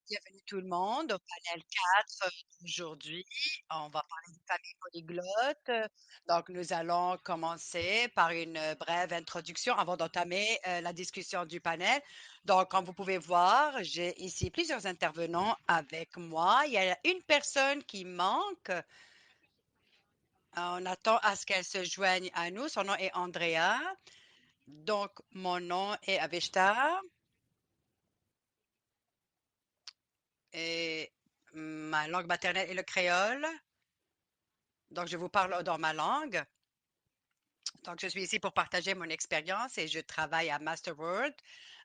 Bienvenue tout le monde au panel 4 d'aujourd'hui. On va parler des familles polyglottes. Donc, nous allons commencer par une brève introduction avant d'entamer la discussion du panel. Donc, comme vous pouvez voir, j'ai ici plusieurs intervenants avec moi. Il y a une personne qui manque. On attend à ce qu'elle se joigne à nous. Son nom est Andrea. Donc, mon nom est Avishta et ma langue maternelle est le créole. Donc, je vous parle dans ma langue. Donc, je suis ici pour partager mon expérience et je travaille à Masterworld,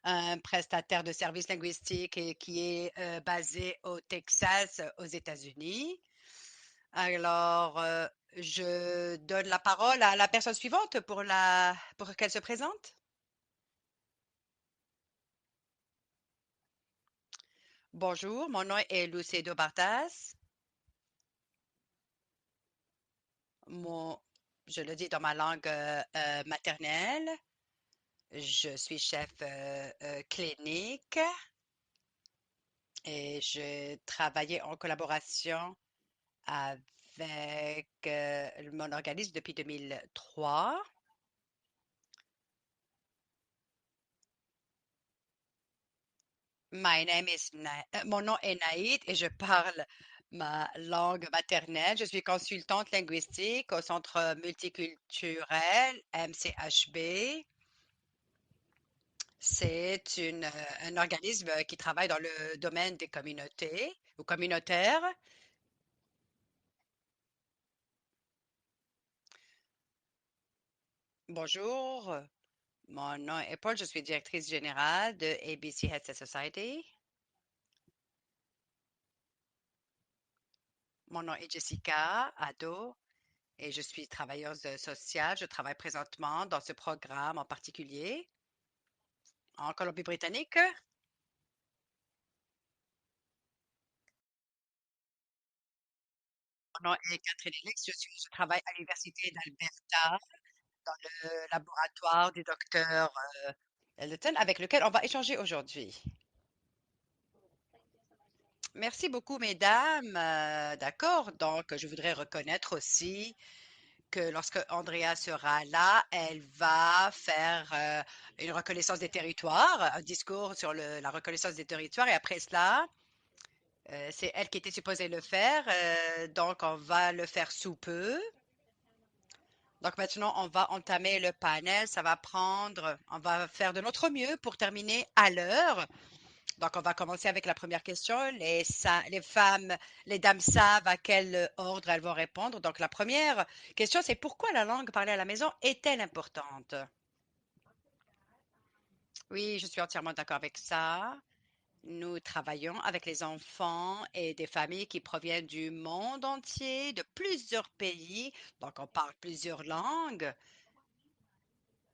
un prestataire de services linguistiques qui est basé au Texas, aux États-Unis. Alors, je donne la parole à la personne suivante pour qu'elle se présente. Bonjour, mon nom est Lucedo Bartas. Mon, je le dis dans ma langue maternelle. Je suis chef clinique et je travaillais en collaboration avec mon organisme depuis 2003. Mon nom est Naïd et je parle ma langue maternelle. Je suis consultante linguistique au Centre multiculturel MCHB. Un organisme qui travaille dans le domaine des communautés ou communautaires. Bonjour, mon nom est Paul, je suis directrice générale de ABC Headset Society. Mon nom est Jessica Ado et je suis travailleuse sociale. Je travaille présentement dans ce programme en particulier en Colombie-Britannique. Mon nom est Catherine Elix. Je travaille à l'Université d'Alberta dans le laboratoire du docteur Elton avec lequel on va échanger aujourd'hui. Merci beaucoup, mesdames. D'accord. Donc, je voudrais reconnaître aussi que lorsque Andrea sera là, elle va faire une reconnaissance des territoires, un discours sur la reconnaissance des territoires. Et après cela, c'est elle qui était supposée le faire. Donc, on va le faire sous peu. Donc, maintenant, on va entamer le panel. On va faire de notre mieux pour terminer à l'heure. Donc, on va commencer avec la première question. Les dames savent à quel ordre elles vont répondre. Donc, la première question, c'est pourquoi la langue parlée à la maison est-elle importante? Oui, je suis entièrement d'accord avec ça. Nous travaillons avec les enfants et des familles qui proviennent du monde entier, de plusieurs pays. Donc, on parle plusieurs langues.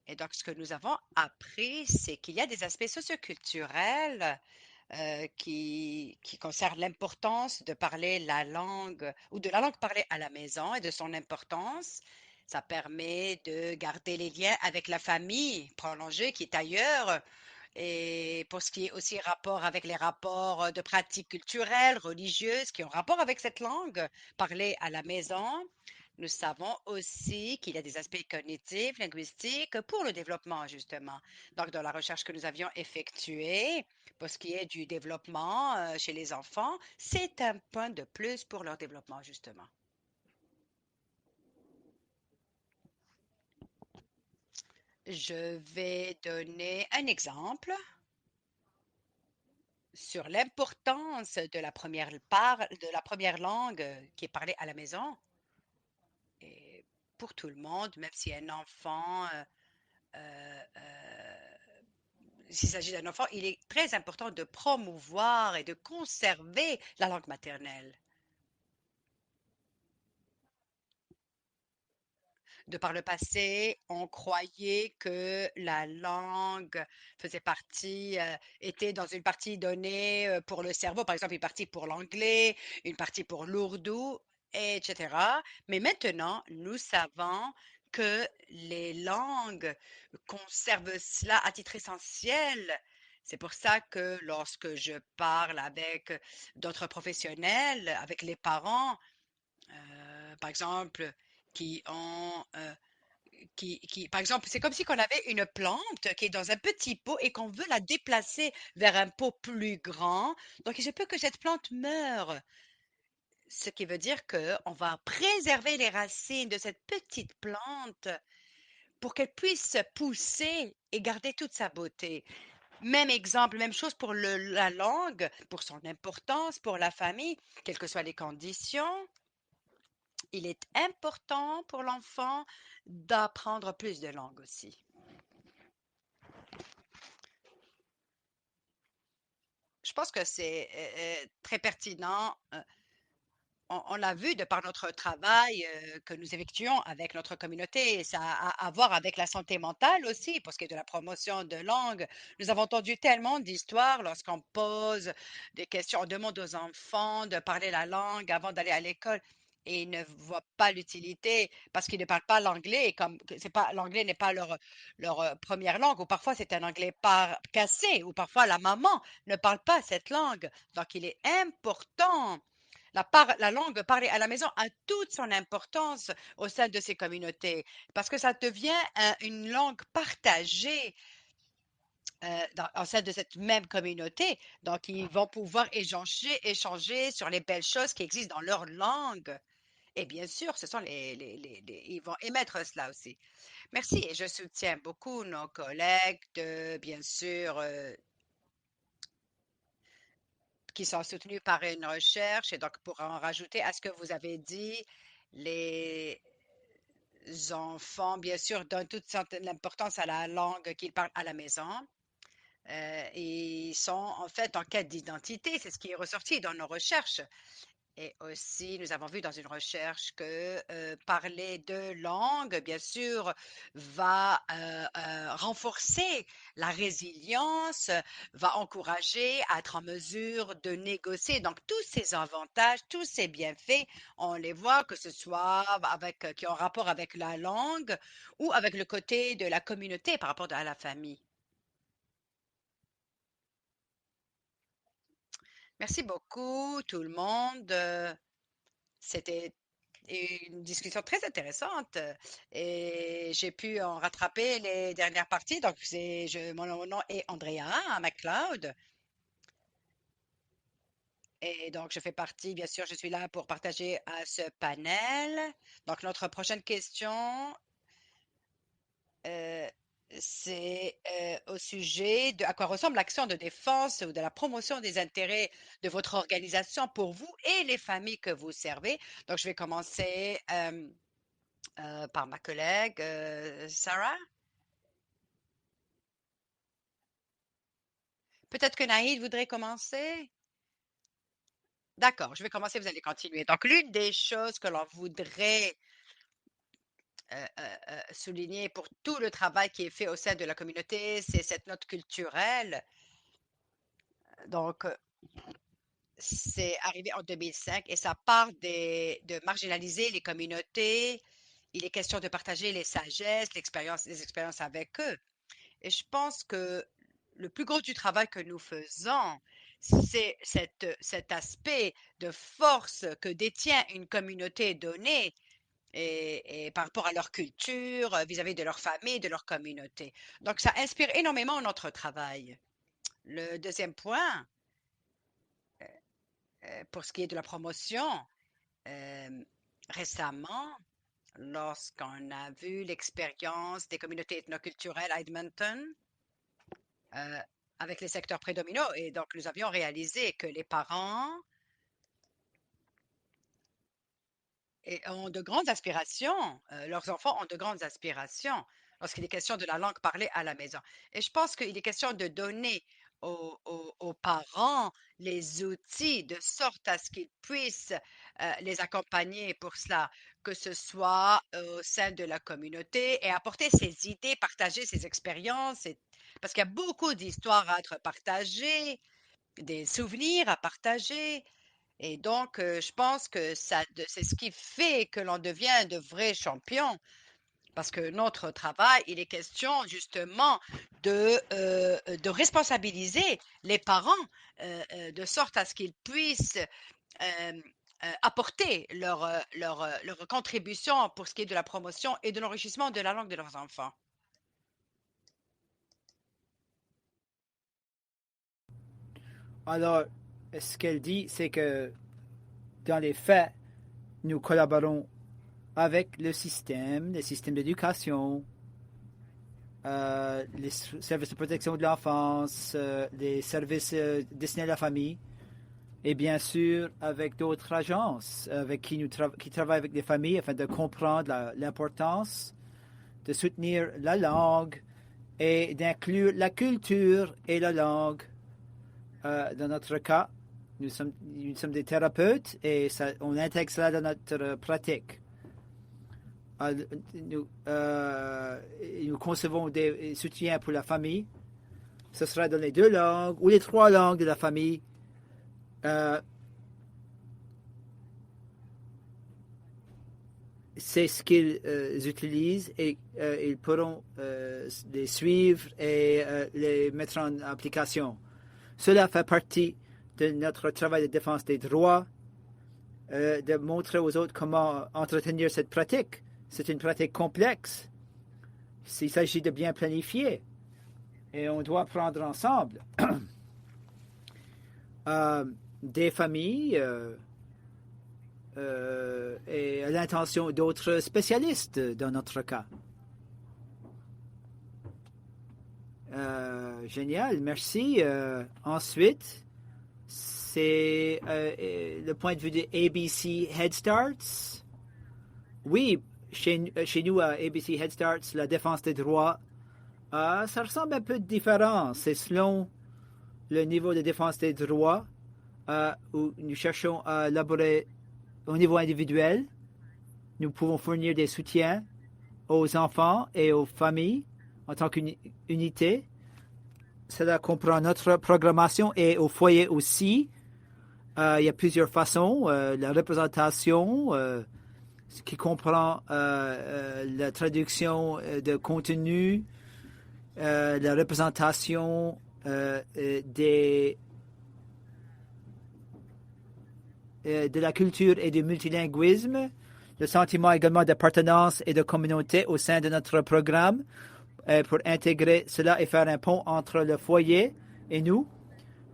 Et donc, ce que nous avons appris, c'est qu'il y a des aspects socioculturels qui concerne l'importance de parler la langue ou de la langue parlée à la maison et de son importance. Ça permet de garder les liens avec la famille prolongée qui est ailleurs. Et pour ce qui est aussi rapport avec les rapports de pratiques culturelles, religieuses, qui ont rapport avec cette langue parlée à la maison, nous savons aussi qu'il y a des aspects cognitifs, linguistiques pour le développement, justement. Donc, dans la recherche que nous avions effectuée, pour ce qui est du développement chez les enfants, c'est un point de plus pour leur développement, justement. Je vais donner un exemple sur l'importance de de la première langue qui est parlée à la maison et pour tout le monde, même si un enfant, s'il s'agit d'un enfant, il est très important de promouvoir et de conserver la langue maternelle. De par le passé, on croyait que la langue faisait partie, était dans une partie donnée pour le cerveau, par exemple une partie pour l'anglais, une partie pour l'ourdou, etc. Mais maintenant, nous savons que les langues conservent cela à titre essentiel. C'est pour ça que lorsque je parle avec d'autres professionnels, avec les parents, par exemple, qui ont, par exemple, c'est comme si qu'on avait une plante qui est dans un petit pot et qu'on veut la déplacer vers un pot plus grand. Donc, il se peut que cette plante meure. Ce qui veut dire qu'on va préserver les racines de cette petite plante pour qu'elle puisse pousser et garder toute sa beauté. Même exemple, même chose pour la langue, pour son importance, pour la famille, quelles que soient les conditions. Il est important pour l'enfant d'apprendre plus de langues aussi. Je pense que c'est très pertinent. On l'a vu de par notre travail que nous effectuons avec notre communauté. Ça a à voir avec la santé mentale aussi, pour ce qui est de la promotion de langue. Nous avons entendu tellement d'histoires lorsqu'on pose des questions, on demande aux enfants de parler la langue avant d'aller à l'école. Et ils ne voient pas l'utilité parce qu'ils ne parlent pas l'anglais, et comme c'est pas l'anglais n'est pas leur première langue, ou parfois c'est un anglais cassé, ou parfois la maman ne parle pas cette langue. Donc il est important la langue parlée à la maison a toute son importance au sein de ces communautés parce que ça devient une langue partagée au sein de cette même communauté. Donc, ils vont pouvoir échanger sur les belles choses qui existent dans leur langue. Et bien sûr, ce sont ils vont émettre cela aussi. Merci et je soutiens beaucoup nos collègues bien sûr, qui sont soutenus par une recherche. Et donc, pour en rajouter à ce que vous avez dit, les enfants, bien sûr, donnent toute l'importance à la langue qu'ils parlent à la maison. Et ils sont en fait en quête d'identité. C'est ce qui est ressorti dans nos recherches. Et aussi, nous avons vu dans une recherche que parler deux langues, bien sûr, va renforcer la résilience, va encourager à être en mesure de négocier. Donc, tous ces avantages, tous ces bienfaits, on les voit que ce soit qui ont rapport avec la langue ou avec le côté de la communauté par rapport à la famille. Merci beaucoup, tout le monde. C'était une discussion très intéressante et j'ai pu en rattraper les dernières parties. Donc, mon nom est Andrea McLeod et donc je fais partie, bien sûr, je suis là pour partager à ce panel. Donc, notre prochaine question, euh, c'est au sujet de à quoi ressemble l'action de défense ou de la promotion des intérêts de votre organisation pour vous et les familles que vous servez. Donc, je vais commencer. Par ma collègue Sarah. Peut-être que Naïd voudrait commencer. D'accord, je vais commencer, vous allez continuer. Donc, l'une des choses que l'on voudrait souligner pour tout le travail qui est fait au sein de la communauté, c'est cette note culturelle. Donc, c'est arrivé en 2005 et ça part de marginaliser les communautés. Il est question de partager les sagesses, les expériences avec eux. Et je pense que le plus gros du travail que nous faisons, c'est cet aspect de force que détient une communauté donnée et par rapport à leur culture, vis-à-vis de leur famille, de leur communauté. Donc, ça inspire énormément notre travail. Le deuxième point, pour ce qui est de la promotion, euh, récemment, lorsqu'on a vu l'expérience des communautés ethnoculturelles à Edmonton, euh, avec les secteurs prédominants. Et donc, nous avions réalisé que les parents ont de grandes aspirations, leurs enfants ont de grandes aspirations lorsqu'il est question de la langue parlée à la maison. Et je pense qu'il est question de donner aux parents les outils de sorte à ce qu'ils puissent les accompagner pour cela, que ce soit au sein de la communauté et apporter ses idées, partager ses expériences, parce qu'il y a beaucoup d'histoires à être partagées, des souvenirs à partager. Et donc, je pense que c'est ce qui fait que l'on devient de vrais champions Parce que notre travail, il est question justement de responsabiliser les parents de sorte à ce qu'ils puissent euh, apporter leur contribution pour ce qui est de la promotion et de l'enrichissement de la langue de leurs enfants. Alors, ce qu'elle dit, c'est que dans les faits, nous collaborons avec le système d'éducation, les services de protection de l'enfance, les services destinés à la famille, et bien sûr avec d'autres agences avec qui travaillent avec des familles afin de comprendre l'importance de soutenir la langue et d'inclure la culture et la langue. Dans notre cas, nous sommes des thérapeutes et on intègre cela dans notre pratique. Nous, nous concevons des soutiens pour la famille. Ce sera dans les 2 langues ou les 3 langues de la famille. C'est ce qu'ils utilisent et ils pourront les suivre et les mettre en application. Cela fait partie de notre travail de défense des droits, de montrer aux autres comment entretenir cette pratique. C'est une pratique complexe. Il s'agit de bien planifier et on doit prendre ensemble des familles et à l'intention d'autres spécialistes dans notre cas. Génial, merci. Ensuite, c'est le point de vue de ABC Head Starts. Oui, chez nous à ABC Head Starts, la défense des droits, ça ressemble un peu différent. C'est selon le niveau de défense des droits où nous cherchons à élaborer au niveau individuel. Nous pouvons fournir des soutiens aux enfants et aux familles en tant qu'unité. Cela comprend notre programmation et au foyer aussi. Il y a plusieurs façons. La représentation, ce qui comprend la traduction de contenu, la représentation de la culture et du multilinguisme, le sentiment également d'appartenance et de communauté au sein de notre programme pour intégrer cela et faire un pont entre le foyer et nous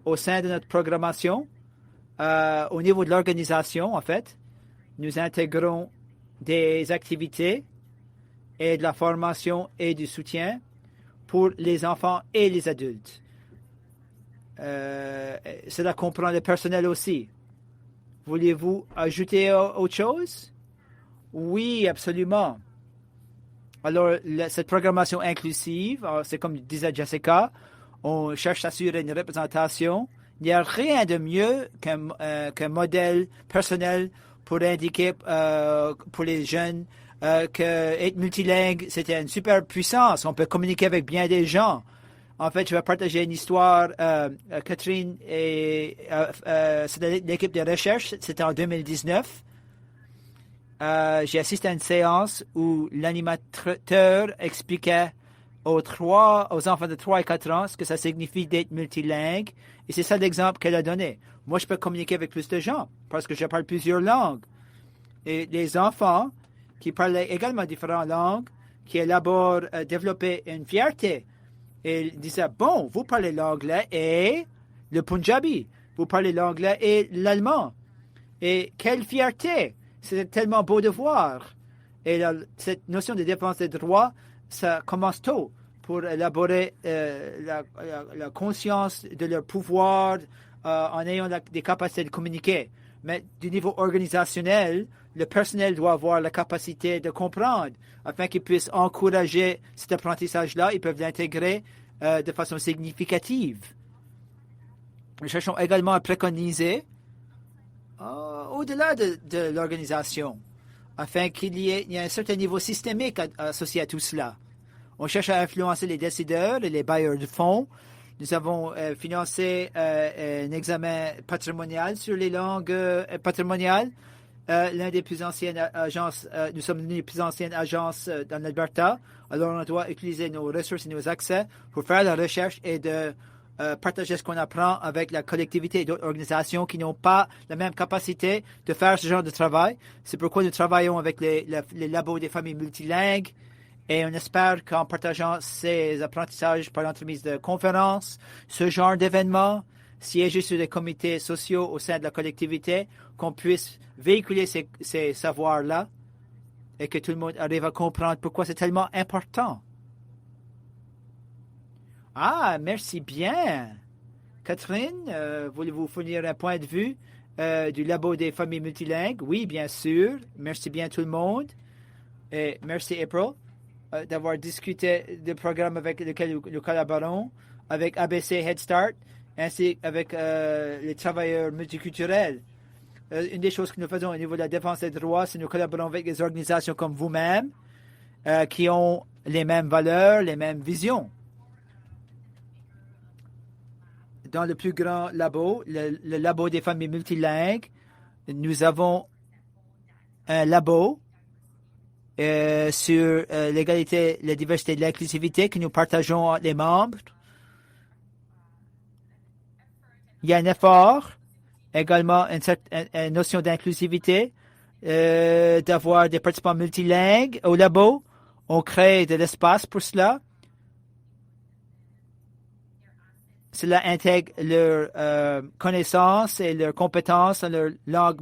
au sein de notre programmation. Au niveau de l'organisation, en fait, nous intégrons des activités et de la formation et du soutien pour les enfants et les adultes. Cela comprend le personnel aussi. Voulez-vous ajouter autre chose? Oui, absolument. Alors, cette programmation inclusive, c'est comme disait Jessica, on cherche à assurer une représentation. Il n'y a rien de mieux qu'un modèle personnel pour indiquer pour les jeunes qu'être multilingue, c'était une super puissance. On peut communiquer avec bien des gens. En fait, je vais partager une histoire. Catherine et c'est l'équipe de recherche. C'était en 2019. J'ai assisté à une séance où l'animateur expliquait aux enfants de 3 et 4 ans ce que ça signifie d'être multilingue. Et c'est ça l'exemple qu'elle a donné. Moi, je peux communiquer avec plus de gens parce que je parle plusieurs langues. Et les enfants qui parlent également différentes langues, qui élaborent, développer une fierté. Et ils disaient, bon, vous parlez l'anglais et le punjabi. Vous parlez l'anglais et l'allemand. Et quelle fierté! C'est tellement beau de voir. Et cette notion de défense des droits, ça commence tôt pour élaborer la conscience de leur pouvoir en ayant des capacités de communiquer. Mais du niveau organisationnel, le personnel doit avoir la capacité de comprendre afin qu'ils puissent encourager cet apprentissage-là. Ils peuvent l'intégrer de façon significative. Nous cherchons également à préconiser au-delà de l'organisation, afin qu'il y ait un certain niveau systémique associé à tout cela. On cherche à influencer les décideurs et les bailleurs de fonds. Nous avons financé un examen patrimonial sur les langues patrimoniales l'une des plus anciennes agences, nous sommes l'une des plus anciennes agences dans l'Alberta. Alors, on doit utiliser nos ressources et nos accès pour faire la recherche et de partager ce qu'on apprend avec la collectivité et d'autres organisations qui n'ont pas la même capacité de faire ce genre de travail. C'est pourquoi nous travaillons avec les labos des familles multilingues et on espère qu'en partageant ces apprentissages par l'entremise de conférences, ce genre d'événements, siéger sur des comités sociaux au sein de la collectivité, qu'on puisse véhiculer ces savoirs-là et que tout le monde arrive à comprendre pourquoi c'est tellement important. Ah, merci bien. Catherine, voulez-vous fournir un point de vue du labo des familles multilingues? Oui, bien sûr. Merci bien tout le monde. Et merci April d'avoir discuté du programme avec lequel nous collaborons, avec ABC Head Start, ainsi qu'avec les travailleurs multiculturels. Une des choses que nous faisons au niveau de la défense des droits, c'est que nous collaborons avec des organisations comme vous-même qui ont les mêmes valeurs, les mêmes visions. Dans le plus grand labo, le labo des familles multilingues, nous avons un labo sur l'égalité, la diversité et l'inclusivité que nous partageons entre les membres. Il y a un effort, également une notion d'inclusivité, d'avoir des participants multilingues au labo. On crée de l'espace pour cela. Cela intègre leurs connaissances et leurs compétences dans leur langue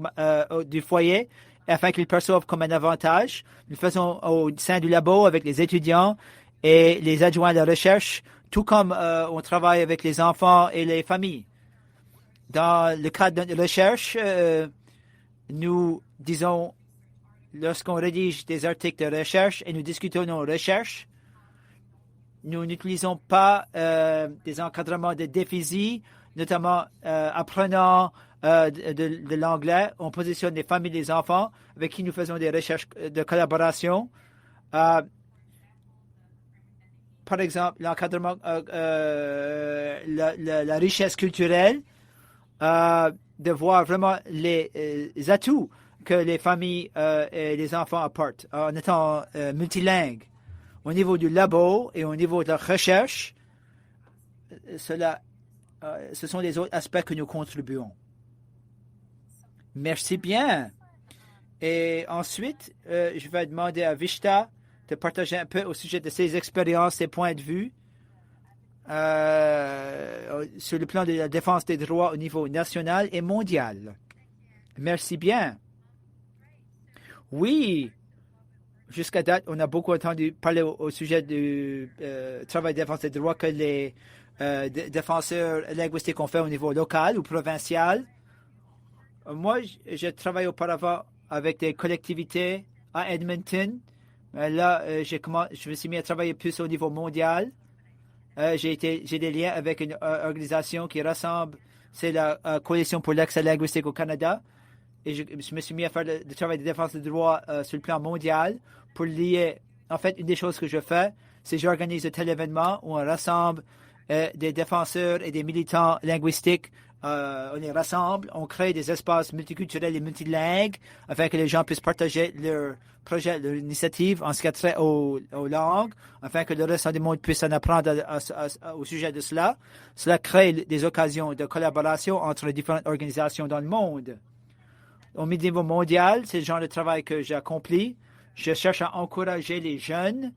du foyer afin qu'ils perçoivent comme un avantage. Nous le faisons au sein du labo avec les étudiants et les adjoints de la recherche, tout comme on travaille avec les enfants et les familles. Dans le cadre de la recherche, nous disons, lorsqu'on rédige des articles de recherche et nous discutons nos recherches, nous n'utilisons pas des encadrements de déficit, notamment apprenant de l'anglais. On positionne les familles et les enfants avec qui nous faisons des recherches de collaboration. Par exemple, l'encadrement, la richesse culturelle, de voir vraiment les atouts que les familles et les enfants apportent en étant multilingues. Au niveau du labo et au niveau de la recherche, ce sont les autres aspects que nous contribuons. Merci bien. Et ensuite, je vais demander à Vishta de partager un peu au sujet de ses expériences, ses points de vue sur le plan de la défense des droits au niveau national et mondial. Merci bien. Oui. Jusqu'à date, on a beaucoup entendu parler au sujet du travail de défense des droits que les défenseurs linguistiques ont fait au niveau local ou provincial. Moi, je travaille auparavant avec des collectivités à Edmonton. Là, je me suis mis à travailler plus au niveau mondial. J'ai des liens avec une organisation qui rassemble, c'est la Coalition pour l'accès linguistique au Canada. Et je me suis mis à faire le travail de défense des droits sur le plan mondial pour lier. En fait, une des choses que je fais, c'est que j'organise de tels événements où on rassemble des défenseurs et des militants linguistiques. On les rassemble, on crée des espaces multiculturels et multilingues afin que les gens puissent partager leurs projets, leurs initiatives en ce qui a trait aux langues, afin que le reste du monde puisse en apprendre au sujet de cela. Cela crée des occasions de collaboration entre les différentes organisations dans le monde. Au niveau mondial, c'est le genre de travail que j'ai accompli. Je cherche à encourager les jeunes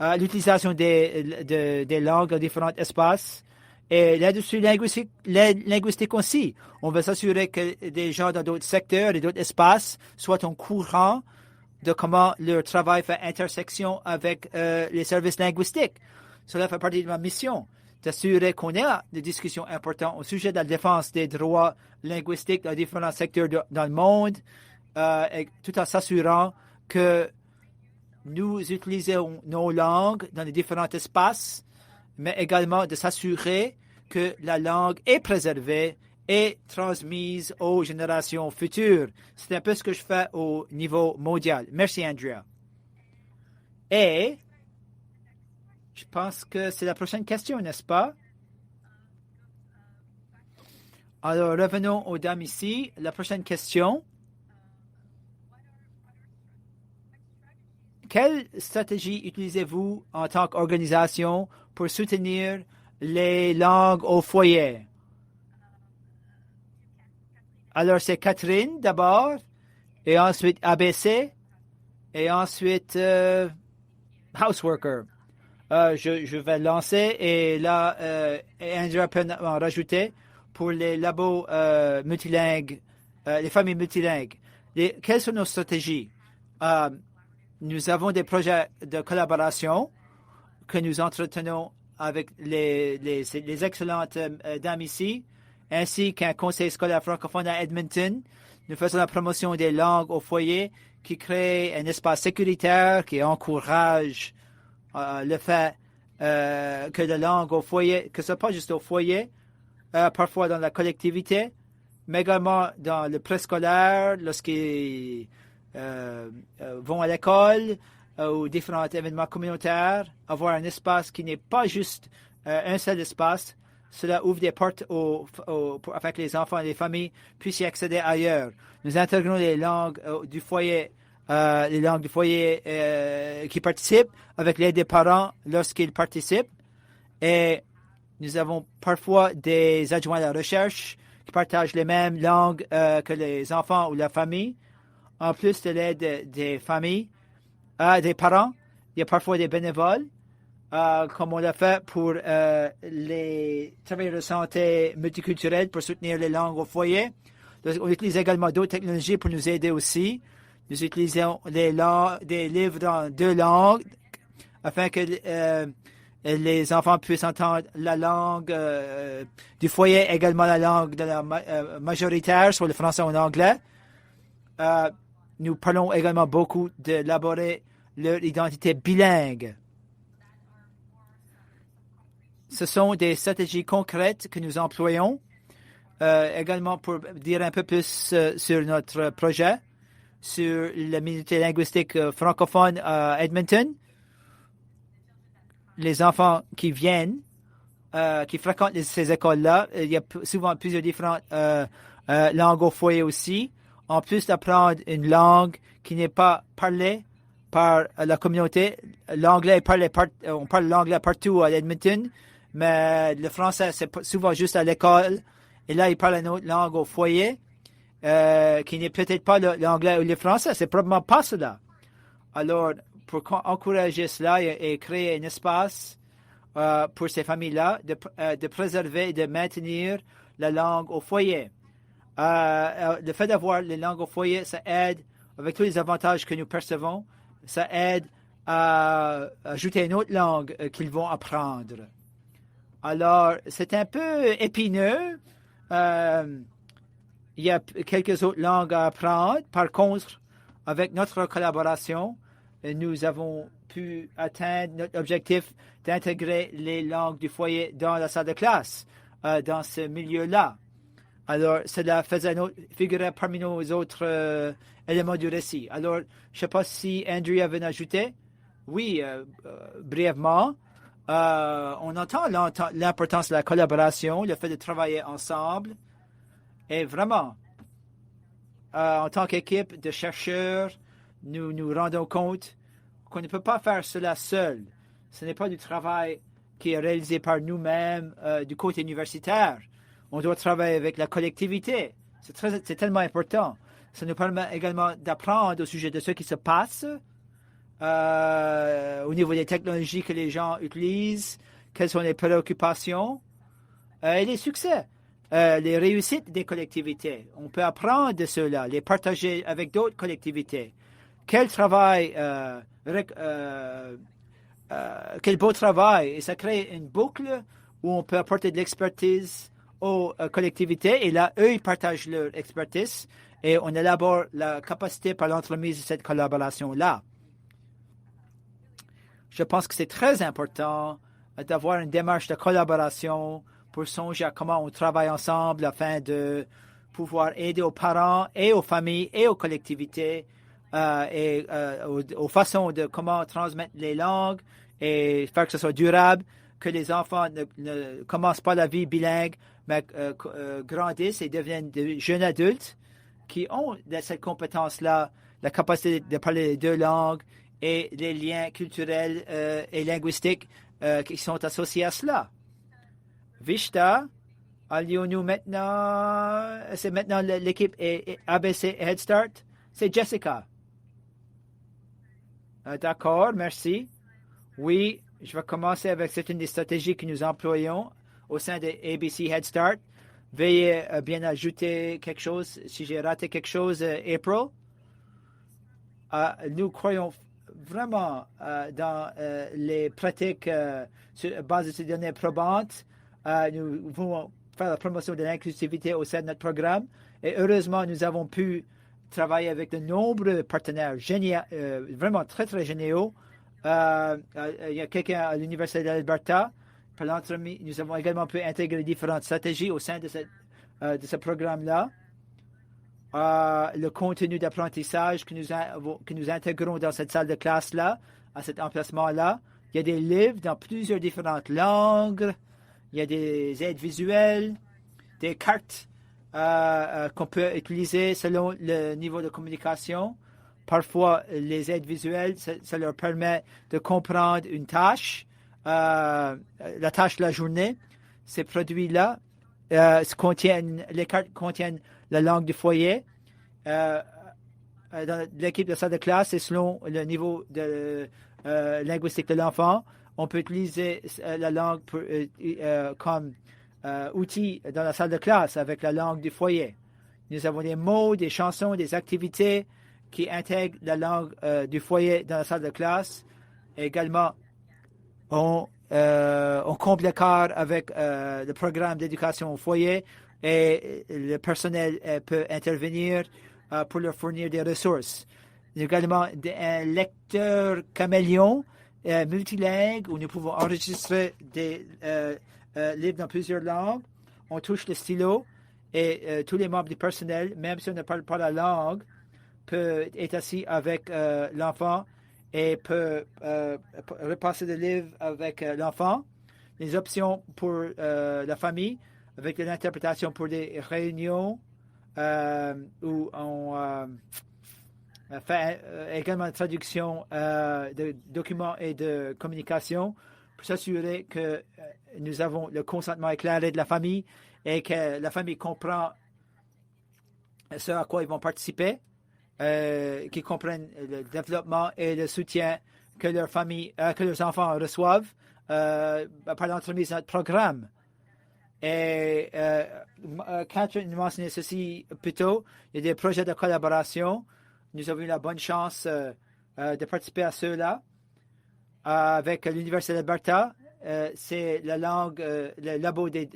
à l'utilisation des langues dans différents espaces et l'industrie linguistique aussi. On veut s'assurer que des gens dans d'autres secteurs et d'autres espaces soient au courant de comment leur travail fait intersection avec les services linguistiques. Cela fait partie de ma mission, d'assurer qu'on a des discussions importantes au sujet de la défense des droits linguistiques dans différents secteurs dans le monde, et tout en s'assurant que nous utilisons nos langues dans les différents espaces, mais également de s'assurer que la langue est préservée et transmise aux générations futures. C'est un peu ce que je fais au niveau mondial. Merci, Andrea. Et je pense que c'est la prochaine question, n'est-ce pas? Alors, revenons aux dames ici. La prochaine question. stratégie utilisez-vous en tant qu'organisation pour soutenir les langues au foyer? Alors, c'est Catherine d'abord, et ensuite ABC, et ensuite Houseworker. Je vais lancer, et là, Andrea peut en rajouter pour les labos multilingues, les familles multilingues. Quelles sont nos stratégies? Nous avons des projets de collaboration que nous entretenons avec les excellentes dames ici, ainsi qu'un conseil scolaire francophone à Edmonton. Nous faisons la promotion des langues au foyer qui crée un espace sécuritaire qui encourage le fait que la langue au foyer, que ce n'est pas juste au foyer, parfois dans la collectivité, mais également dans le préscolaire, lorsqu'ils vont à l'école ou différents événements communautaires, avoir un espace qui n'est pas juste un seul espace. Cela ouvre des portes afin que les enfants et les familles puissent y accéder ailleurs. Nous intégrons les langues du foyer, qui participent avec l'aide des parents lorsqu'ils participent. Et nous avons parfois des adjoints à la recherche qui partagent les mêmes langues que les enfants ou la famille. En plus de l'aide des familles, des parents, il y a parfois des bénévoles, comme on l'a fait pour les travailleurs de santé multiculturels pour soutenir les langues au foyer. On utilise également d'autres technologies pour nous aider aussi. Nous utilisons des livres dans 2 langues afin que les enfants puissent entendre la langue du foyer, également la langue de la majoritaire, soit le français ou l'anglais. Nous parlons également beaucoup d'élaborer leur identité bilingue. Ce sont des stratégies concrètes que nous employons. Également pour dire un peu plus sur notre projet, sur la minorité linguistique francophone à Edmonton. Les enfants qui viennent, qui fréquentent ces écoles-là, il y a souvent plusieurs différentes langues au foyer aussi. En plus d'apprendre une langue qui n'est pas parlée par la communauté, l'anglais on parle l'anglais partout à Edmonton, mais le français, c'est souvent juste à l'école. Et là, ils parlent une autre langue au foyer, qui n'est peut-être pas l'anglais ou le français. C'est probablement pas cela. Alors, pour encourager cela et créer un espace pour ces familles-là, de préserver et de maintenir la langue au foyer. Le fait d'avoir les langues au foyer, ça aide, avec tous les avantages que nous percevons, ça aide à ajouter une autre langue qu'ils vont apprendre. Alors, c'est un peu épineux. Il y a quelques autres langues à apprendre. Par contre, avec notre collaboration, nous avons pu atteindre notre objectif d'intégrer les langues du foyer dans la salle de classe, dans ce milieu-là. Alors, cela figurait parmi nos autres éléments du récit. Alors, je ne sais pas si Andrea veut en ajouter. Oui, brièvement. On entend l'importance de la collaboration, le fait de travailler ensemble. Et vraiment, en tant qu'équipe de chercheurs, nous nous rendons compte qu'on ne peut pas faire cela seul. Ce n'est pas du travail qui est réalisé par nous-mêmes du côté universitaire. On doit travailler avec la collectivité. C'est tellement important. Ça nous permet également d'apprendre au sujet de ce qui se passe au niveau des technologies que les gens utilisent, quelles sont les préoccupations et les succès, les réussites des collectivités. On peut apprendre de cela, les partager avec d'autres collectivités. Quel travail, quel beau travail. Et ça crée une boucle où on peut apporter de l'expertise aux collectivités. Et là, eux, ils partagent leur expertise et on élabore la capacité par l'entremise de cette collaboration-là. Je pense que c'est très important d'avoir une démarche de collaboration pour songer à comment on travaille ensemble afin de pouvoir aider aux parents et aux familles et aux collectivités et aux façons de comment transmettre les langues et faire que ce soit durable, que les enfants ne commencent pas la vie bilingue, mais grandissent et deviennent de jeunes adultes qui ont cette compétence-là, la capacité de parler les 2 langues et les liens culturels et linguistiques qui sont associés à cela. Vishta, allions-nous maintenant, c'est maintenant l'équipe ABC Head Start, c'est Jessica. D'accord, merci. Oui, je vais commencer avec certaines des stratégies que nous employons au sein de ABC Head Start. Veuillez bien ajouter quelque chose si j'ai raté quelque chose, April. Nous croyons vraiment dans les pratiques sur base de ces données probantes. Nous voulons faire la promotion de l'inclusivité au sein de notre programme. Et heureusement, nous avons pu travailler avec de nombreux partenaires géniaux, vraiment très, très géniaux. Il y a quelqu'un à l'Université de l'Alberta. Nous avons également pu intégrer différentes stratégies au sein de ce programme-là. Le contenu d'apprentissage que nous intégrons dans cette salle de classe-là, à cet emplacement-là. Il y a des livres dans plusieurs différentes langues. Il y a des aides visuelles, des cartes qu'on peut utiliser selon le niveau de communication. Parfois, les aides visuelles, ça leur permet de comprendre une tâche, la tâche de la journée. Ces produits-là les cartes contiennent la langue du foyer. Dans l'équipe de salle de classe, et selon le niveau de linguistique de l'enfant, on peut utiliser la langue comme outil dans la salle de classe avec la langue du foyer. Nous avons des mots, des chansons, des activités qui intègrent la langue du foyer dans la salle de classe. Également, on comble l'écart avec le programme d'éducation au foyer et le personnel peut intervenir pour leur fournir des ressources. Également, un lecteur caméléon multilingue où nous pouvons enregistrer des livres dans plusieurs langues. On touche le stylo et tous les membres du personnel, même si on ne parle pas la langue, peut être assis avec l'enfant et peut repasser le livre avec l'enfant. Les options pour la famille, avec de l'interprétation pour des réunions où on fait également la traduction de documents et de communication pour s'assurer que nous avons le consentement éclairé de la famille et que la famille comprend ce à quoi ils vont participer. Qui comprennent le développement et le soutien que leur famille, que leurs enfants reçoivent par l'entremise de notre programme. Et Catherine mentionnait ceci plus tôt, il y a des projets de collaboration. Nous avons eu la bonne chance de participer à ceux-là avec l'Université d'Alberta. C'est la langue, le labo des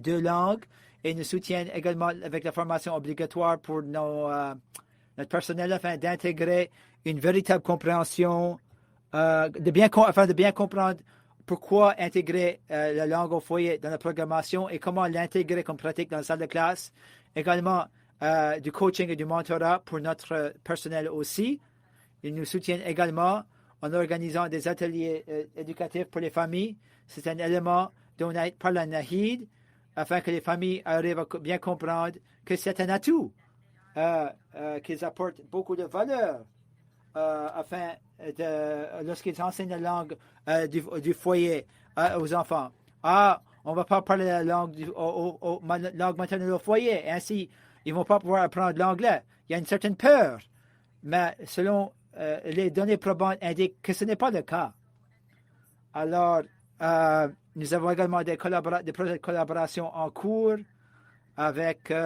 deux langues et nous soutiennent également avec la formation obligatoire pour notre personnel afin d'intégrer une véritable compréhension, afin de bien comprendre pourquoi intégrer la langue au foyer dans la programmation et comment l'intégrer comme pratique dans la salle de classe. Également, du coaching et du mentorat pour notre personnel aussi. Ils nous soutiennent également en organisant des ateliers éducatifs pour les familles. C'est un élément donné par la NAHID afin que les familles arrivent à bien comprendre que c'est un atout, qu'ils apportent beaucoup de valeur afin lorsqu'ils enseignent la langue du foyer aux enfants. On ne va pas parler la langue, langue maternelle au foyer, et ainsi, ils ne vont pas pouvoir apprendre l'anglais. Il y a une certaine peur, mais selon les données probantes indiquent que ce n'est pas le cas. Alors, nous avons également des projets de collaboration en cours avec... nous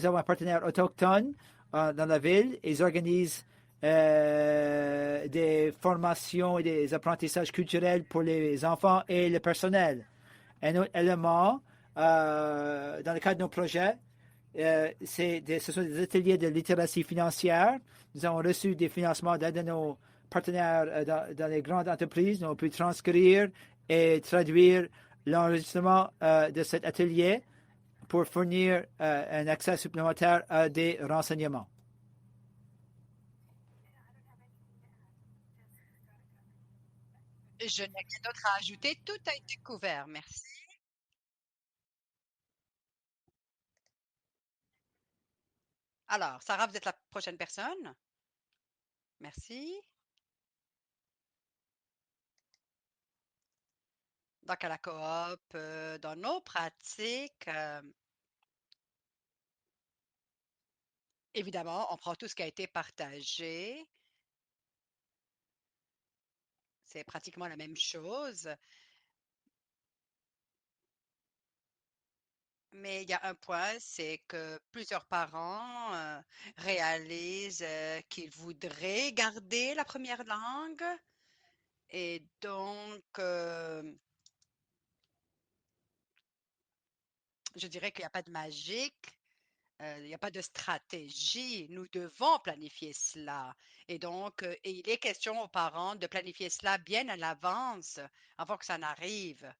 avons un partenaire autochtone dans la ville. Ils organisent des formations et des apprentissages culturels pour les enfants et le personnel. Un autre élément, dans le cadre de nos projets, ce sont des ateliers de littératie financière. Nous avons reçu des financements d'un de nos partenaires dans les grandes entreprises. Nous avons pu transcrire et traduire l'enregistrement de cet atelier pour fournir un accès supplémentaire à des renseignements. Je n'ai rien d'autre à ajouter. Tout a été couvert. Merci. Alors, Sarah, vous êtes la prochaine personne. Merci. Donc, à la coop, dans nos pratiques, évidemment, on prend tout ce qui a été partagé. C'est pratiquement la même chose. Mais il y a un point, c'est que plusieurs parents réalisent qu'ils voudraient garder la première langue. Et donc, je dirais qu'il n'y a pas de magique. Il n'y a pas de stratégie. Nous devons planifier cela. Et donc, et il est question aux parents de planifier cela bien à l'avance avant que ça n'arrive.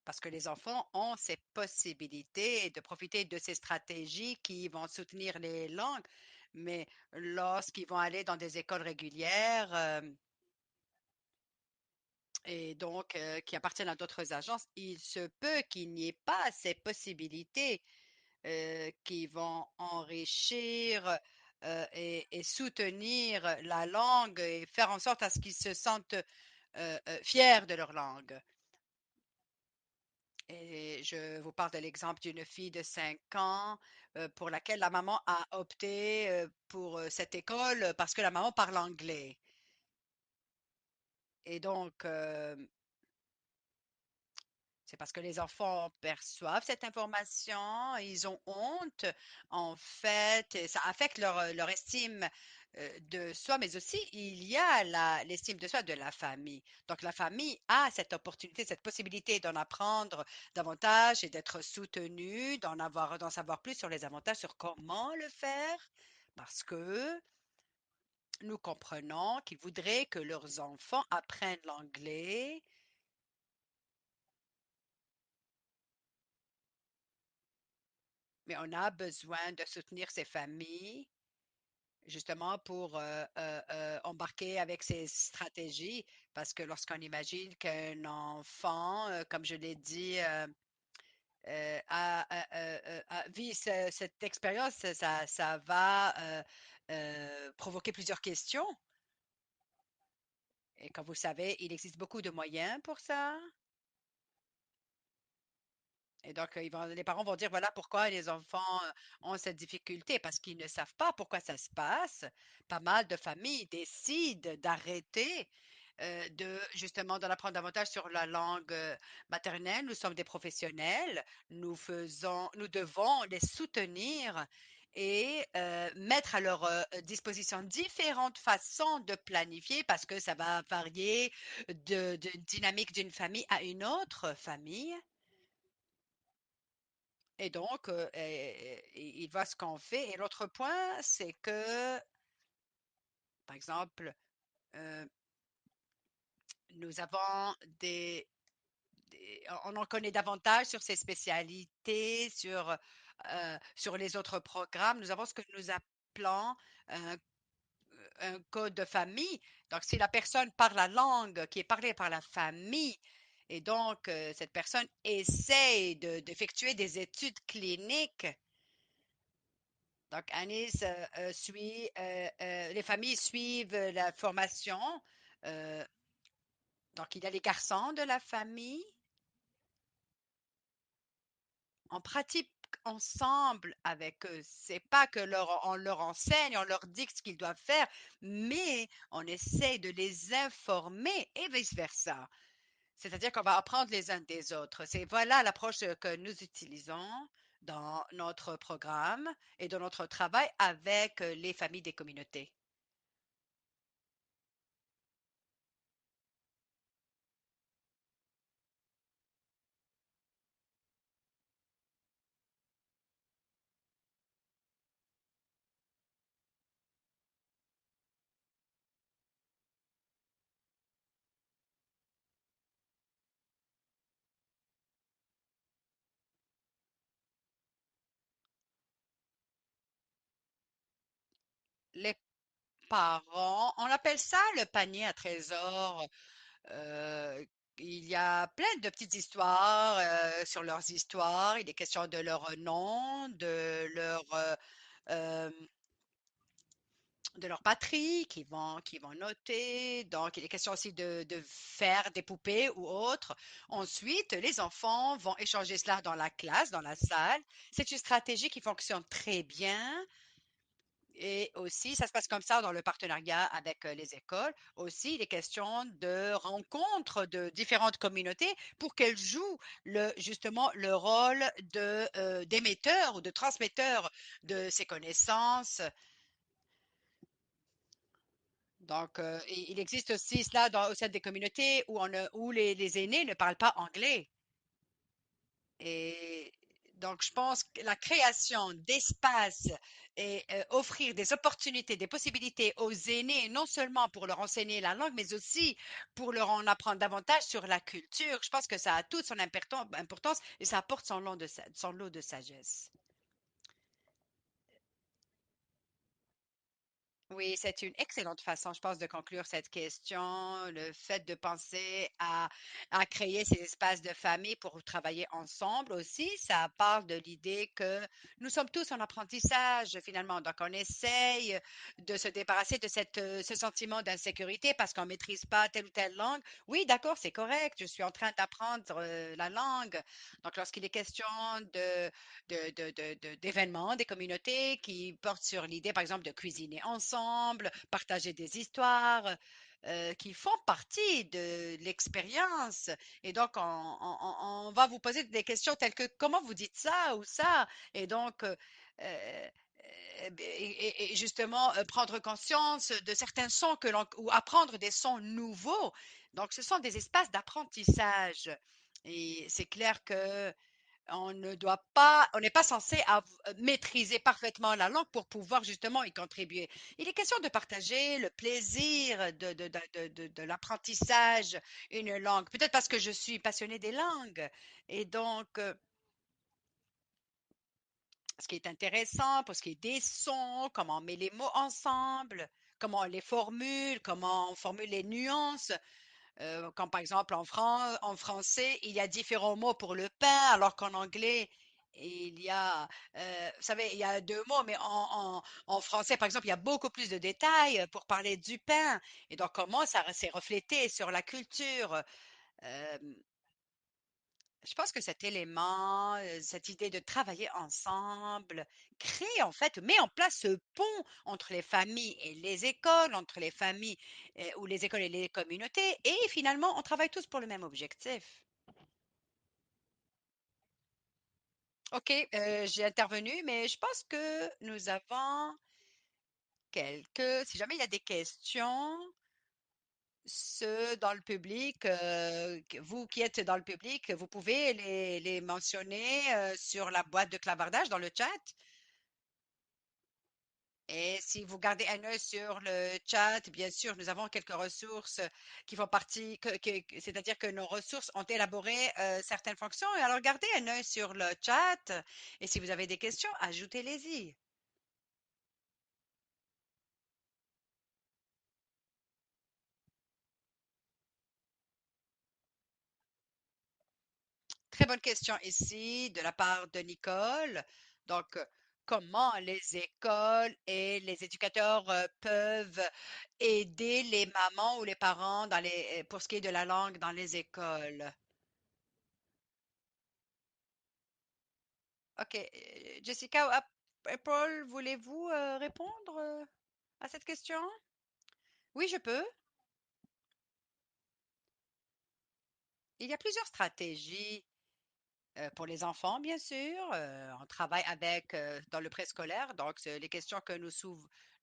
Parce que les enfants ont ces possibilités de profiter de ces stratégies qui vont soutenir les langues. Mais lorsqu'ils vont aller dans des écoles régulières, et donc qui appartiennent à d'autres agences, il se peut qu'il n'y ait pas ces possibilités qui vont enrichir et soutenir la langue et faire en sorte à ce qu'ils se sentent fiers de leur langue. Et je vous parle de l'exemple d'une fille de 5 ans pour laquelle la maman a opté pour cette école parce que la maman parle anglais. Et donc, c'est parce que les enfants perçoivent cette information, ils ont honte, en fait, et ça affecte leur estime de soi, mais aussi il y a l'estime de soi de la famille. Donc la famille a cette opportunité, cette possibilité d'en apprendre davantage et d'être soutenue, d'en savoir plus sur les avantages, sur comment le faire, parce que nous comprenons qu'ils voudraient que leurs enfants apprennent l'anglais. Mais on a besoin de soutenir ces familles justement pour embarquer avec ces stratégies parce que lorsqu'on imagine qu'un enfant, comme je l'ai dit, vit cette expérience, ça va provoquer plusieurs questions. Et comme vous le savez, il existe beaucoup de moyens pour ça. Et donc, les parents vont dire, voilà pourquoi les enfants ont cette difficulté, parce qu'ils ne savent pas pourquoi ça se passe. Pas mal de familles décident d'arrêter justement, d'en apprendre davantage sur la langue maternelle. Nous sommes des professionnels. Nous devons les soutenir et mettre à leur disposition différentes façons de planifier parce que ça va varier d'une dynamique d'une famille à une autre famille. Et donc, il voit ce qu'on fait. Et l'autre point, c'est que, par exemple, euh, nous avons on en connaît davantage sur ces spécialités, sur les autres programmes. Nous avons ce que nous appelons un, un code de famille. Donc, si la personne parle la langue qui est parlée par la famille, et donc cette personne essaie d'effectuer des études cliniques. Donc, Anis les familles suivent la formation. Euh, donc, il y a les garçons de la famille. On pratique ensemble avec eux. C'est pas que on leur enseigne, on leur dit ce qu'ils doivent faire, mais on essaie de les informer et vice-versa. C'est-à-dire qu'on va apprendre les uns des autres. C'est voilà l'approche que nous utilisons dans notre programme et dans notre travail avec les familles des communautés. Les parents, on appelle ça le panier à trésors. il y a plein de petites histoires sur leurs histoires. Il est question de leur nom, euh, de leur patrie qui vont noter. Donc, il est question aussi de faire des poupées ou autres. Ensuite, les enfants vont échanger cela dans la classe, dans la salle. C'est une stratégie qui fonctionne très bien. Et aussi, ça se passe comme ça dans le partenariat avec les écoles. Aussi, il est question de rencontres de différentes communautés pour qu'elles jouent justement le rôle d'émetteur ou de transmetteur de ces connaissances. Donc, il existe aussi cela au sein des communautés où les aînés ne parlent pas anglais. Et donc, je pense que la création d'espaces et offrir des opportunités, des possibilités aux aînés, non seulement pour leur enseigner la langue, mais aussi pour leur en apprendre davantage sur la culture, je pense que ça a toute son importance et ça apporte son lot de sagesse. Oui, c'est une excellente façon, je pense, de conclure cette question. Le fait de penser à créer ces espaces de famille pour travailler ensemble aussi, ça parle de l'idée que nous sommes tous en apprentissage finalement. Donc, on essaye de se débarrasser de ce sentiment d'insécurité parce qu'on ne maîtrise pas telle ou telle langue. Oui, d'accord, c'est correct. Je suis en train d'apprendre la langue. Donc, lorsqu'il est question de d'événements, des communautés qui portent sur l'idée, par exemple, de cuisiner ensemble, partager des histoires qui font partie de l'expérience. Et donc, on va vous poser des questions telles que comment vous dites ça ou ça. Et donc, et justement, prendre conscience de certains sons ou apprendre des sons nouveaux. Donc, ce sont des espaces d'apprentissage. Et c'est clair que on n'est pas censé maîtriser parfaitement la langue pour pouvoir justement y contribuer. Il est question de partager le plaisir de l'apprentissage, une langue. Peut-être parce que je suis passionnée des langues. Et donc, ce qui est intéressant, pour ce qui est des sons, comment on met les mots ensemble, comment on les formule, comment on formule les nuances. Comme par exemple en français, il y a différents mots pour le pain, alors qu'en anglais, il y a, vous savez, il y a deux mots, mais en français, par exemple, il y a beaucoup plus de détails pour parler du pain. Et donc, comment ça s'est reflété sur la culture? Euh, je pense que cet élément, cette idée de travailler ensemble, crée en fait, met en place ce pont entre les familles et les écoles, entre les familles ou les écoles et les communautés, et finalement, on travaille tous pour le même objectif. OK, j'ai intervenu, mais je pense que nous avons si jamais il y a des questions, ceux dans le public, vous qui êtes dans le public, vous pouvez les mentionner sur la boîte de clavardage dans le chat. Et si vous gardez un œil sur le chat, bien sûr, nous avons quelques ressources qui font partie, c'est-à-dire que nos ressources ont élaboré certaines fonctions. Et alors, gardez un œil sur le chat. Et si vous avez des questions, ajoutez-les-y. Très bonne question ici de la part de Nicole. Donc, comment les écoles et les éducateurs peuvent aider les mamans ou les parents pour ce qui est de la langue dans les écoles? OK. Jessica ou Paul, voulez-vous répondre à cette question? Oui, je peux. Il y a plusieurs stratégies pour les enfants, bien sûr. On travaille avec dans le préscolaire, donc c'est les questions que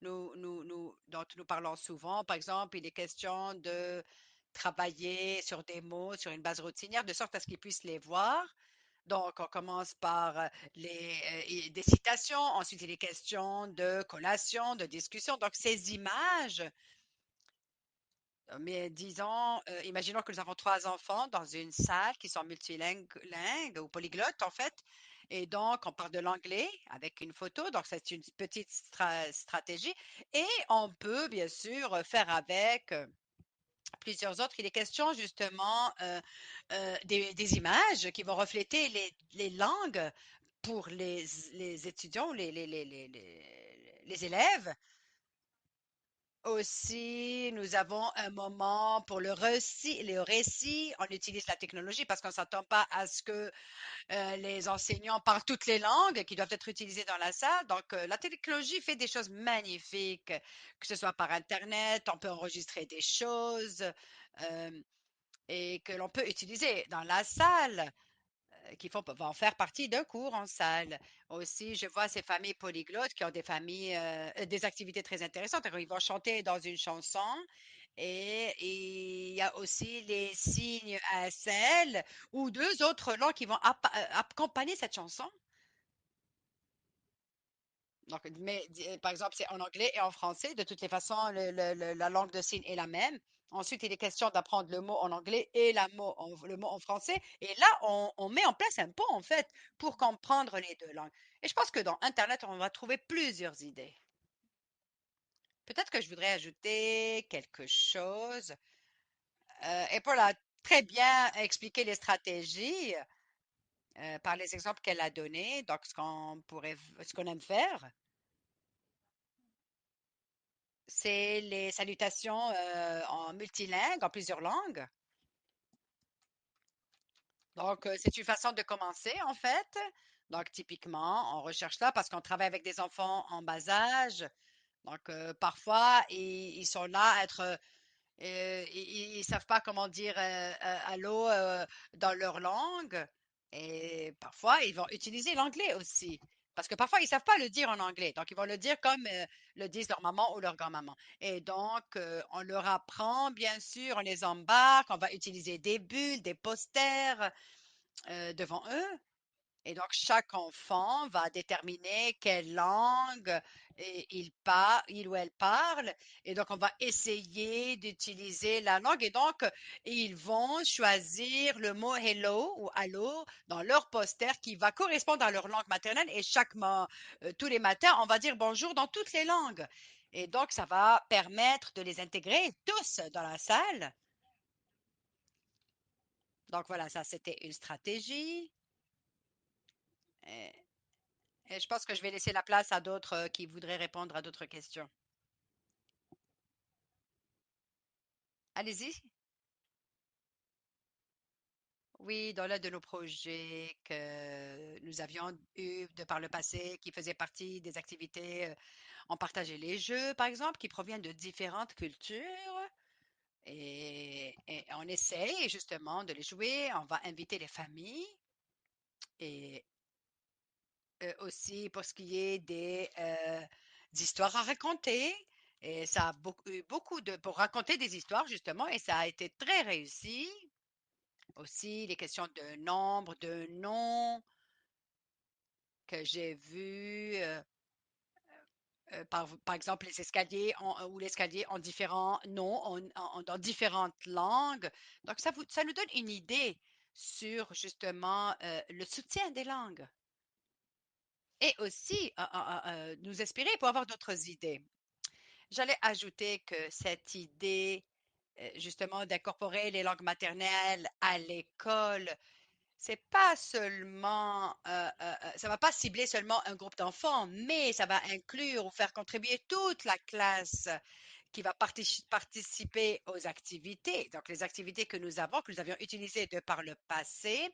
dont nous parlons souvent. Par exemple, il est question de travailler sur des mots, sur une base routinière, de sorte à ce qu'ils puissent les voir. Donc, on commence par des citations, ensuite il est question de collation, de discussion. Donc, ces images, mais disons, imaginons que nous avons trois enfants dans une salle qui sont multilingues ou polyglottes en fait. Et donc, on parle de l'anglais avec une photo. Donc, c'est une petite stratégie. Et on peut, bien sûr, faire avec plusieurs autres, il est question justement des images qui vont refléter les langues pour les étudiants, les élèves. Aussi, nous avons un moment pour le récit. On utilise la technologie parce qu'on ne s'attend pas à ce que les enseignants parlent toutes les langues qui doivent être utilisées dans la salle. Donc, la technologie fait des choses magnifiques, que ce soit par Internet, on peut enregistrer des choses et que l'on peut utiliser dans la salle vont faire partie d'un cours en salle. Aussi, je vois ces familles polyglottes qui ont des activités très intéressantes. Alors, ils vont chanter dans une chanson et il y a aussi les signes ASL ou deux autres langues qui vont accompagner cette chanson. Donc, par exemple, c'est en anglais et en français. De toutes les façons, la langue de signes est la même. Ensuite, il est question d'apprendre le mot en anglais et le mot en français. Et là, on met en place un pont, en fait, pour comprendre les deux langues. Et je pense que dans Internet, on va trouver plusieurs idées. Peut-être que je voudrais ajouter quelque chose. Et pour la très bien expliquer les stratégies par les exemples qu'elle a donnés, donc ce qu'on aime faire. C'est les salutations en multilingue, en plusieurs langues. Donc, c'est une façon de commencer, en fait. Donc, typiquement, on recherche là parce qu'on travaille avec des enfants en bas âge. Donc, parfois, ils sont là à être ils savent pas comment dire allô dans leur langue. Et parfois, ils vont utiliser l'anglais aussi. Parce que parfois, ils savent pas le dire en anglais. Donc, ils vont le dire comme le disent leur maman ou leur grand-maman. Et donc, on leur apprend, bien sûr, on les embarque, on va utiliser des bulles, des posters devant eux. Et donc, chaque enfant va déterminer quelle langue il ou elle parle. Et donc, on va essayer d'utiliser la langue. Et donc, ils vont choisir le mot hello ou allô dans leur poster qui va correspondre à leur langue maternelle. Et tous les matins, on va dire bonjour dans toutes les langues. Et donc, ça va permettre de les intégrer tous dans la salle. Donc, voilà, ça, c'était une stratégie. Et Et je pense que je vais laisser la place à d'autres qui voudraient répondre à d'autres questions. Allez-y. Oui, dans l'un de nos projets que nous avions eu de par le passé, qui faisaient partie des activités, on partageait les jeux, par exemple, qui proviennent de différentes cultures. Et on essaye justement de les jouer. On va inviter les familles et aussi pour ce qui est d'histoires à raconter. Et ça a eu beaucoup pour raconter des histoires, justement, et ça a été très réussi. Aussi, les questions de nombre, de noms que j'ai vus, par exemple, les escaliers ou l'escalier ont différents noms dans différentes langues. Donc, ça nous donne une idée sur, justement, le soutien des langues. Et aussi nous inspirer pour avoir d'autres idées. J'allais ajouter que cette idée, justement, d'incorporer les langues maternelles à l'école, c'est pas seulement, ça va pas cibler seulement un groupe d'enfants, mais ça va inclure ou faire contribuer toute la classe qui va participer aux activités. Donc, les activités que nous avions utilisées de par le passé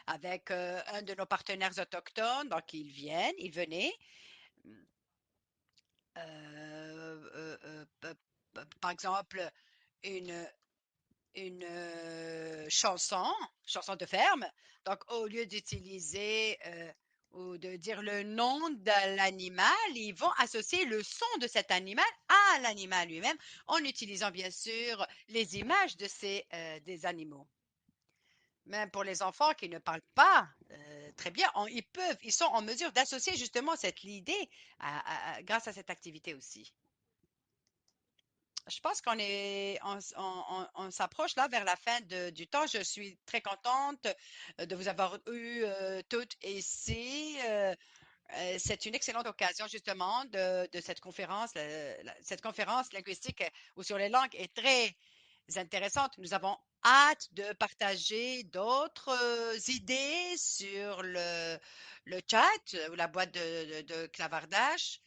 avec un de nos partenaires autochtones. Donc, ils venaient par exemple, une, une chanson de ferme. Donc, au lieu d'utiliser ou de dire le nom de l'animal, ils vont associer le son de cet animal à l'animal lui-même en utilisant bien sûr les images des animaux. Même pour les enfants qui ne parlent pas très bien, ils sont en mesure d'associer justement cette idée grâce à cette activité aussi. Je pense on s'approche là vers la fin du temps. Je suis très contente de vous avoir eu toutes ici. C'est une excellente occasion justement de cette conférence. Cette conférence linguistique ou sur les langues est très intéressantes. Nous avons hâte de partager d'autres idées sur le chat ou la boîte de clavardage.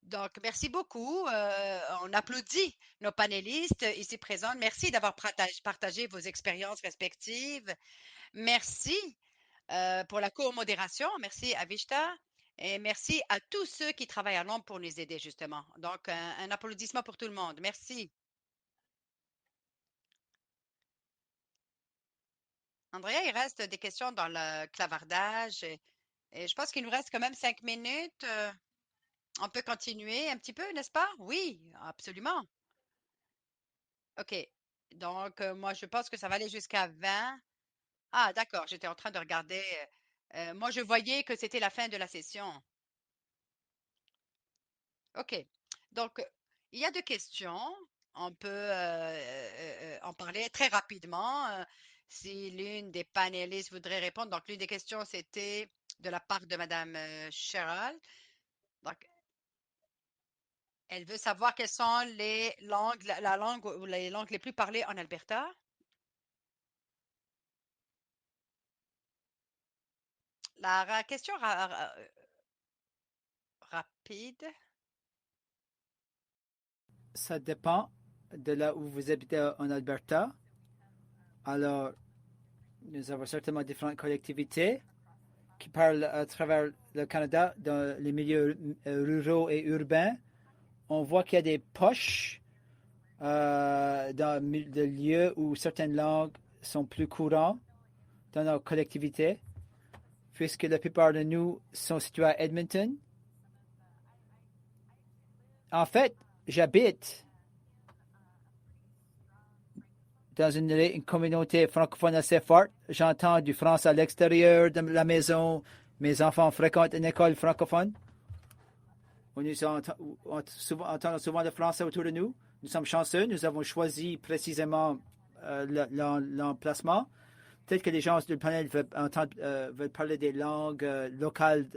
Donc, merci beaucoup. On applaudit nos panélistes ici présents. Merci d'avoir partagé vos expériences respectives. Merci pour la co-modération. Merci Avishta. Et merci à tous ceux qui travaillent à l'ombre pour nous aider, justement. Donc, un applaudissement pour tout le monde. Merci. Andrea, il reste des questions dans le clavardage et je pense qu'il nous reste quand même 5 minutes. On peut continuer un petit peu, n'est-ce pas? Oui, absolument. OK. Donc, moi, je pense que ça va aller jusqu'à 20. Ah, d'accord, j'étais en train de regarder. Moi, je voyais que c'était la fin de la session. OK. Donc, il y a deux questions. On peut en parler très rapidement. Si l'une des panélistes voudrait répondre. Donc, l'une des questions, c'était de la part de Madame Cheryl. Donc, elle veut savoir quelles sont les langues, la langue ou les langues les plus parlées en Alberta. La question rapide. Ça dépend de là où vous habitez en Alberta. Alors, nous avons certainement différentes collectivités qui parlent à travers le Canada dans les milieux ruraux et urbains. On voit qu'il y a des poches dans des lieux où certaines langues sont plus courantes dans nos collectivités, puisque la plupart de nous sont situés à Edmonton. En fait, j'habite dans une communauté francophone assez forte. J'entends du français à l'extérieur de la maison. Mes enfants fréquentent une école francophone. Nous entendons souvent le français autour de nous. Nous sommes chanceux. Nous avons choisi précisément l'emplacement. Peut-être que les gens du panel veulent parler des langues locales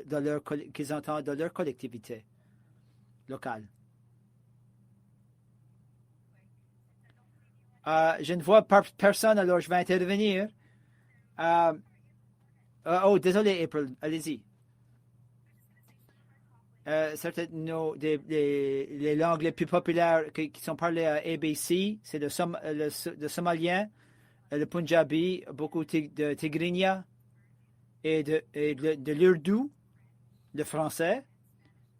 qu'ils entendent dans leur collectivité locale. Je ne vois personne, alors je vais intervenir. Désolé, April, allez-y. Certaines les langues les plus populaires qui sont parlées à ABC, c'est le somalien, le punjabi, beaucoup de tigrinya et de l'urdu, le français.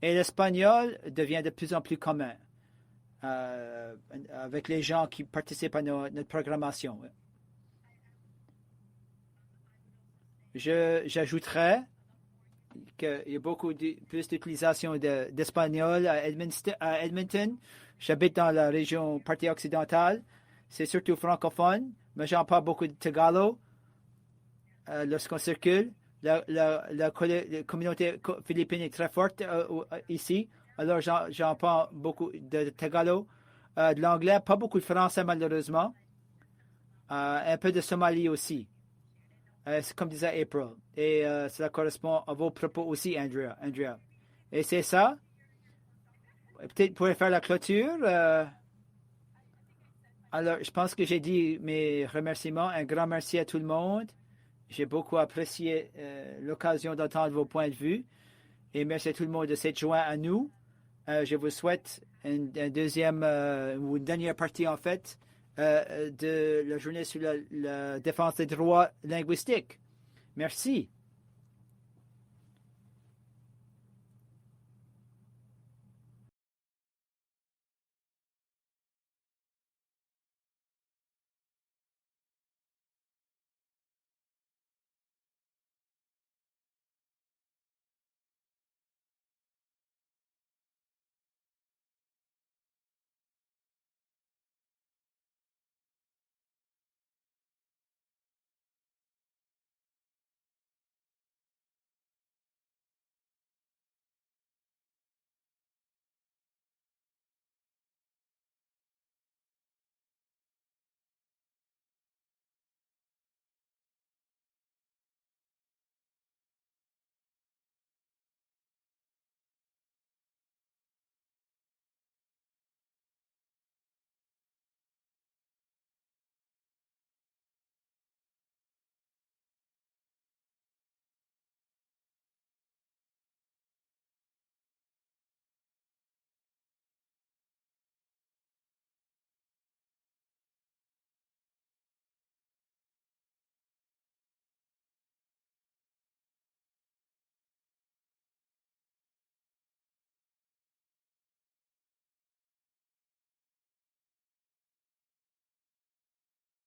Et l'espagnol devient de plus en plus commun avec les gens qui participent à notre programmation. J'ajouterais qu'il y a beaucoup plus d'utilisation d'espagnol à Edmonton. J'habite dans la région partie occidentale. C'est surtout francophone, mais j'en parle beaucoup de Tagalog lorsqu'on circule. La communauté philippine est très forte ici. Alors, j'en parle beaucoup de Tagalog. De l'anglais, pas beaucoup de français, malheureusement. Un peu de Somalie aussi. Comme disait April. Et cela correspond à vos propos aussi, Andrea. Et c'est ça. Peut-être pour faire la clôture. Alors, je pense que j'ai dit mes remerciements. Un grand merci à tout le monde. J'ai beaucoup apprécié l'occasion d'entendre vos points de vue. Et merci à tout le monde de s'être joint à nous. Je vous souhaite une deuxième ou une dernière partie, en fait, de la journée sur la défense des droits linguistiques. Merci.